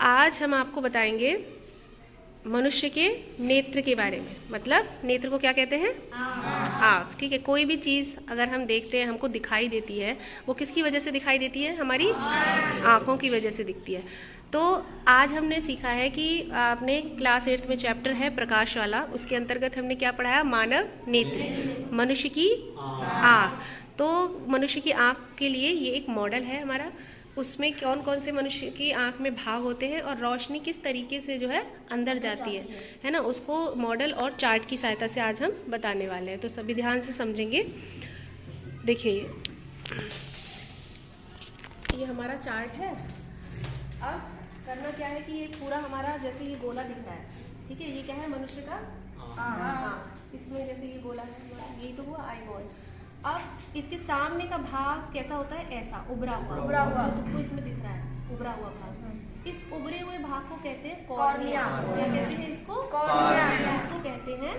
आज हम आपको बताएंगे मनुष्य के नेत्र के बारे में। मतलब नेत्र को क्या कहते हैं? आँख। ठीक है, कोई भी चीज़ अगर हम देखते हैं हमको दिखाई देती है, वो किसकी वजह से दिखाई देती है? हमारी आँखों की वजह से दिखती है। तो आज हमने सीखा है कि आपने क्लास 8 में चैप्टर है प्रकाश वाला, उसके अंतर्गत हमने क्या पढ़ाया? मानव नेत्र, मनुष्य की आँख। तो मनुष्य की आँख के लिए ये एक मॉडल है हमारा, उसमें कौन कौन से मनुष्य की आंख में भाग होते हैं और रोशनी किस तरीके से जो है अंदर जाती है ना, उसको मॉडल और चार्ट की सहायता से आज हम बताने वाले हैं। तो सभी ध्यान से समझेंगे। देखिए ये हमारा चार्ट है। अब करना क्या है कि ये पूरा हमारा जैसे ये गोला दिख रहा है, ठीक है, ये क्या है? मनुष्य का आँख। इसमें जैसे ये गोला है, यही तो हुआ आई बॉल। अब इसके सामने का भाग कैसा होता है? ऐसा उभरा हुआ जो तुमको इसमें दिख रहा है, उभरा हुआ भाग। इस उभरे हुए भाग को कहते हैं कॉर्निया। क्या कहते हैं इसको? कॉर्निया। इसको कहते हैं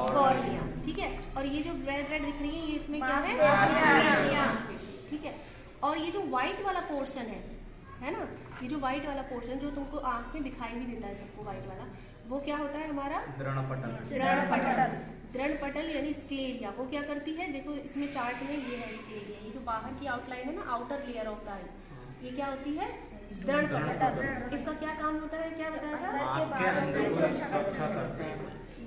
कॉर्निया। ठीक है, और ये जो रेड रेड दिख रही है ये इसमें क्या है? ठीक है, और ये जो व्हाइट वाला पोर्शन है ना, ये जो व्हाइट वाला पोर्शन जो तुमको आंख में दिखाई भी देता है सबको, व्हाइट वाला, वो क्या होता है? हमारा दृढ़पटल। दृढ़पटल यानी स्क्लेरिया। वो क्या करती है? देखो इसमें चार्ट में ये है स्क्लेरिया, ये जो बाहर की आउटलाइन है ना, आउटर लेयर ऑफ द आई, ये क्या होती है? दृढ़पटल। इसका क्या काम होता है? क्या बताया था?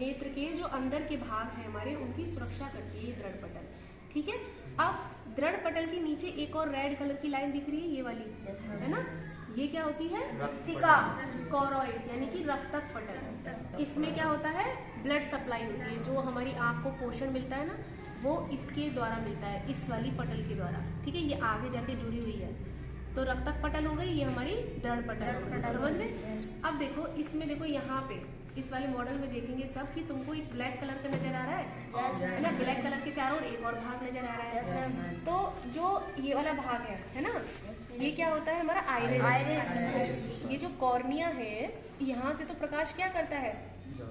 नेत्र के जो अंदर के भाग है हमारे, उनकी सुरक्षा करती है दृढ़पटल। ठीक है, अब दृढ़पटल के नीचे एक और रेड कलर की लाइन दिख रही है, ये वाली है ना, ये क्या होती है? रक्तिका कॉरॉइड यानी कि रक्तक पटल। इसमें क्या होता है? ब्लड सप्लाई होती है, जो हमारी आँख को पोषण मिलता है ना, वो इसके द्वारा मिलता है, इस वाली पटल के द्वारा। ठीक है, ये आगे जाके जुड़ी हुई है। तो रक्तक पटल हो गई, ये हमारी दृढ़ पटल, समझ गए? अब देखो इसमें, देखो यहाँ पे इस वाले मॉडल में देखेंगे सब कि तुमको एक ब्लैक कलर का नजर आ रहा है ना, ब्लैक कलर के चारों ओर एक और भाग नजर आ रहा है। तो जो ये वाला भाग है ना, ये क्या होता है? हमारा आइरिस। ये जो कॉर्निया है, यहाँ से तो प्रकाश क्या करता है?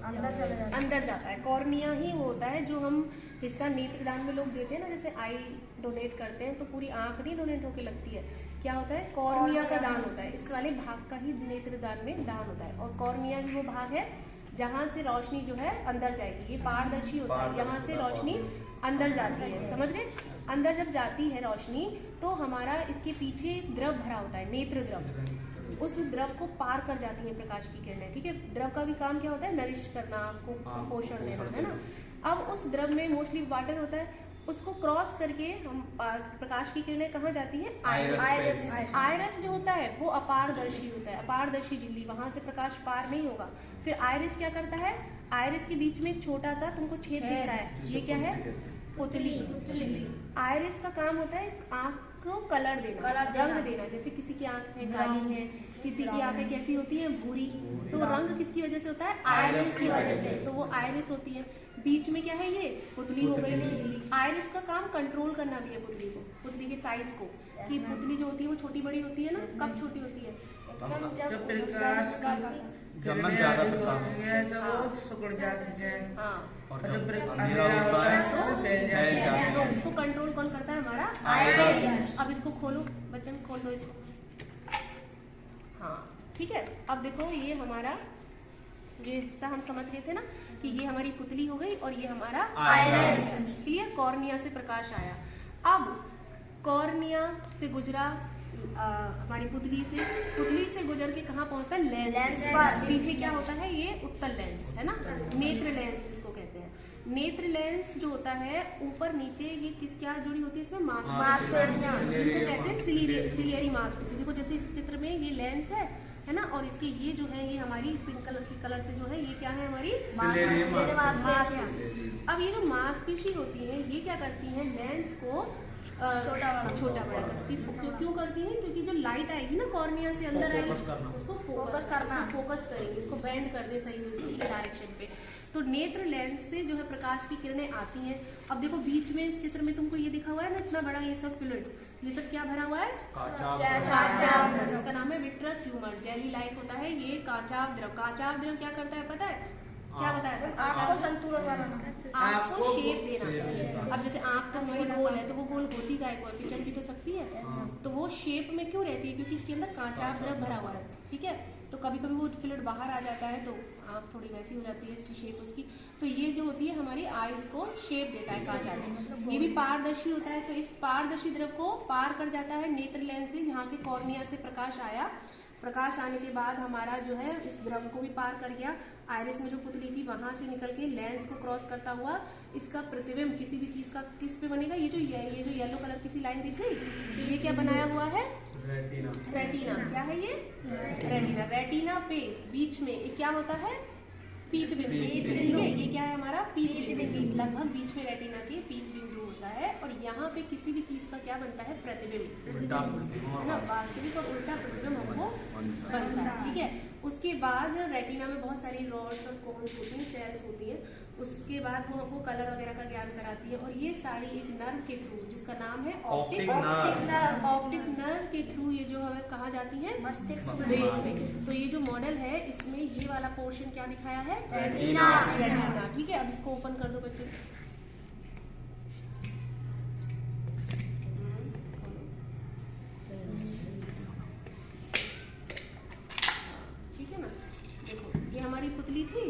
अंदर जाता है। कॉर्निया ही वो होता है जो हम हिस्सा नेत्रदान में लोग देते हैं ना, जैसे आई डोनेट करते हैं तो पूरी आंख नहीं डोनेट होके लगती है, क्या होता है? कॉर्निया का दान होता है। इस वाले भाग का ही नेत्रदान में दान होता है। और कॉर्निया ही वो भाग है जहाँ से रोशनी जो है अंदर जाएगी। ये पारदर्शी होता है, यहाँ से रोशनी अंदर जाती है, समझ गए? अंदर जब जाती है रोशनी तो हमारा इसके पीछे द्रव भरा होता है, नेत्र द्रव। उस द्रव को पार कर जाती है प्रकाश की किरणें। ठीक है, द्रव का भी काम क्या होता है? नरिश करना, आपको पोषण देना, है ना। अब उस द्रव में मोस्टली वाटर होता है, उसको क्रॉस करके हम प्रकाश की किरणें कहाँ जाती है? आइरिस। आइरिस जो होता है वो अपारदर्शी होता है, अपारदर्शी झिल्ली, वहां से प्रकाश पार नहीं होगा। फिर आइरिस क्या करता है? आइरिस के बीच में एक छोटा सा तुमको छेद दिख रहा है, ये क्या है? पुतली। आइरिस का काम होता है आँख को कलर देना, रंग देना। जैसे किसी की आँखें काली है, किसी की आँखें कैसी होती है? भूरी। तो रंग किसकी वजह से होता है? आइरिस की वजह से। तो वो आइरिस होती है। बीच में क्या है? ये पुतली हो गई। आइरिस का काम कंट्रोल करना भी है पुतली को, पुतली के साइज को, कि पुतली जो होती है वो छोटी बड़ी होती है ना। कब छोटी होती है? जब प्रकाश का जमन ज्यादा प्रकाश सिकुड़ जाती है, और जब जब अंधेरा होता है तो फैल जाती है। तो इसको कंट्रोल कौन करता है? हमारा आइरिस। अब इसको खोलो बच्चन, खोल दो इसको। हाँ ठीक है, अब देखो ये हमारा ये हिस्सा हम समझ गए थे ना कि ये हमारी पुतली हो गई और ये हमारा आइरिस। क्लियर? कॉर्निया से प्रकाश आया। अब कॉर्निया से गुजरा हमारी पुतली से गुजर के कहाँ पहुंचता है? लेंस पर। पीछे क्या होता है? ये उत्तल लेंस है ना, नेत्र लेंस जिसको कहते हैं। नेत्र लेंस जो होता है ऊपर नीचे ये किस क्या जुड़ी होती है? इसमें मांसपेशियां, जिनको कहते हैं सिलियरी मांसपेशी। देखो जैसे इस चित्र में ये लेंस है ना, और इसके ये जो है ये हमारी पिंक कलर की कलर से जो है ये क्या है? हमारी मांसपेशी। अब ये जो मांसपेशी होती है ये क्या करती है? लेंस को छोटा बड़ा करती है। क्यों करती है? क्योंकि जो लाइट आएगी ना कॉर्निया से अंदर आएगी, उसको फोकस करेंगे, उसको बेंड कर दे सही उसकी डायरेक्शन पे। तो नेत्र लेंस से जो है प्रकाश की किरणें आती हैं। अब देखो बीच में इस चित्र में तुमको ये दिखा हुआ है ना, इतना बड़ा ये सब फ्लूइड, ये सब क्या भरा हुआ है? काचाव। इसका नाम है विट्रस ह्यूमर। जेली लाइक होता है ये काचाव द्रव। काचाव द्रव क्या करता है पता है? क्या बताया था? आपको संतुलन बनाना, आँख को शेप shape देना। देना। अब जैसे आँख तो हमारी गोल है तो वो गोल होती का है, पिचल भी तो सकती है। हाँ। तो वो शेप में क्यों रहती है? क्योंकि इसके अंदर कांचा द्रव भरा हुआ है, ठीक है। तो कभी कभी वो फ्लूइड बाहर आ जाता है तो आँख थोड़ी वैसी हो जाती है, इसकी शेप उसकी। तो ये जो होती है हमारी आईज को शेप देता है कांचा। ये भी पारदर्शी होता है, तो इस पारदर्शी द्रव को पार कर जाता है नेत्र लेंस से, जहाँ से कॉर्निया से प्रकाश आया। प्रकाश आने के बाद हमारा जो है इस द्रव को भी पार कर गया, आइरिस में जो पुतली थी वहां से निकल के लेंस को क्रॉस करता हुआ इसका प्रतिबिंब किसी भी चीज का किस पे बनेगा? ये जो येलो कलर की सी लाइन दिख गई, तो ये क्या बनाया हुआ है? रेटिना। रेटिना। क्या है ये? रेटिना। रेटिना पे बीच में ये क्या होता है? पीत बिंदु। ठीक है, ये क्या है हमारा? पीत बिंदु। लगभग बीच में रेटिना के पीत बिंदु होता है, और यहाँ पे किसी भी चीज का क्या बनता है? प्रतिबिंब, उल्टा प्रतिबिंब है ना। वास्तविक और उल्टा प्रतिबिंब हमको बनता है, ठीक है। उसके बाद रेटिना में बहुत सारी रॉड्स और कोन्स होती हैं, सेल्स होती हैं। उसके बाद वो हमको कलर वगैरह का ज्ञान कराती है, और ये सारी एक नर्व के थ्रू, जिसका नाम है ऑप्टिक नर्व। ऑप्टिक नर्व के थ्रू ये जो हमें कहाँ जाती है? मस्तिष्क ब्रेन। तो ये जो मॉडल है इसमें ये वाला पोर्शन क्या दिखाया है? रेटिना। रेटिना, ठीक है। अब इसको ओपन कर दो बच्चों। ठीक है ना, देखो ये हमारी पुतली थी,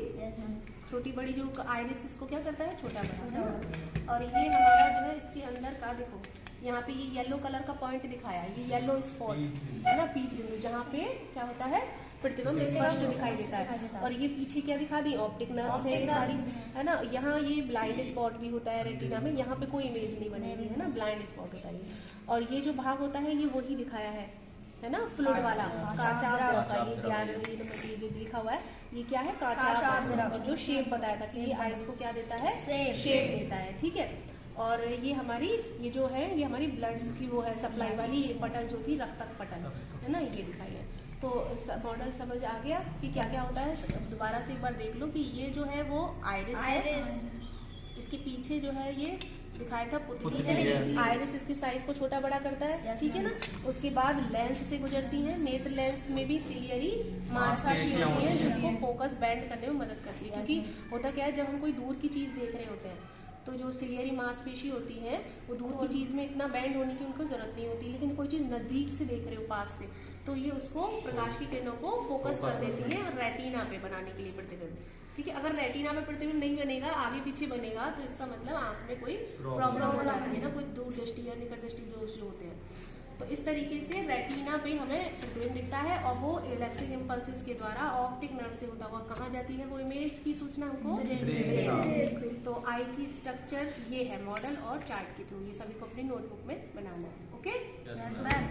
छोटी बड़ी जो आइरिस इसको क्या करता है? छोटा बड़ा, है ना। और ये हमारा जो है इसके अंदर का देखो, यहाँ पे ये येलो कलर का पॉइंट दिखाया है, ये येलो स्पॉट है ना, पीत बिंदु, जहाँ पे क्या होता है? प्रतिबिंब स्पष्ट दिखाई देता है। और ये पीछे क्या दिखा दी? ऑप्टिक नर्व्स है ये सारी, है ना। यहाँ ये ब्लाइंड स्पॉट भी होता है रेटिना में, यहाँ पे कोई इमेज नहीं बनेगी, है ना, ब्लाइंड स्पॉट होता है ये। और ये जो भाग होता है ये वही दिखाया है ना, फ्लूइड वाला कांचा द्रव का। ये 11वीं नंबर ये जो लिखा हुआ है ये क्या है? कांचा द्रव, जो शेप बताया था कि ये आइस को क्या देता है? शेप देता है, ठीक है। और ये हमारी ये जो है ये हमारी ब्लड्स की वो है सप्लाई वाली पटल जो थी, रक्तक पटल, है ना, ये दिखाई है। तो मॉडल समझ आ गया कि क्या क्या होता है। दोबारा से एक बार देख लो कि ये जो है वो आइरिस है, इसके पीछे जो है ये दिखाया था पुतली है। आइरिस इसके साइज को छोटा बड़ा करता है, ठीक है ना। उसके बाद लेंस से गुजरती है, नेत्र लेंस में भी सिलियरी मांसपेशियां होती है जो इसको फोकस बैंड करने में मदद करती है। क्योंकि होता क्या है, जब हम कोई दूर की चीज देख रहे होते हैं तो जो सिलियरी मांसपेशी होती है वो दूर की चीज में इतना बैंड होने की उनको जरूरत नहीं होती, लेकिन कोई चीज नजदीक से देख रहे हो, पास से, तो ये उसको प्रकाश की किरणों को फोकस कर देती है रेटिना पे बनाने के लिए प्रतिबिंब, ठीक है। अगर रेटिना में प्रतिबिंब नहीं बनेगा, आगे पीछे बनेगा, तो इसका मतलब आंख में कोई प्रॉब्लम हो जाती है ना, कोई दूर दृष्टि या निकट दृष्टि दोष जो होते हैं। तो इस तरीके से रेटिना पे हमें प्रतिबिंब दिखता है, और वो इलेक्ट्रिक इम्पल्सेस के द्वारा ऑप्टिक नर्व से होता हुआ कहाँ जाती है वो इमेज की सूचना हमको? ब्रेन। तो आई की स्ट्रक्चर ये है मॉडल और चार्ट के थ्रू, ये सभी को अपनी नोटबुक में बनाना है। ओके। मैम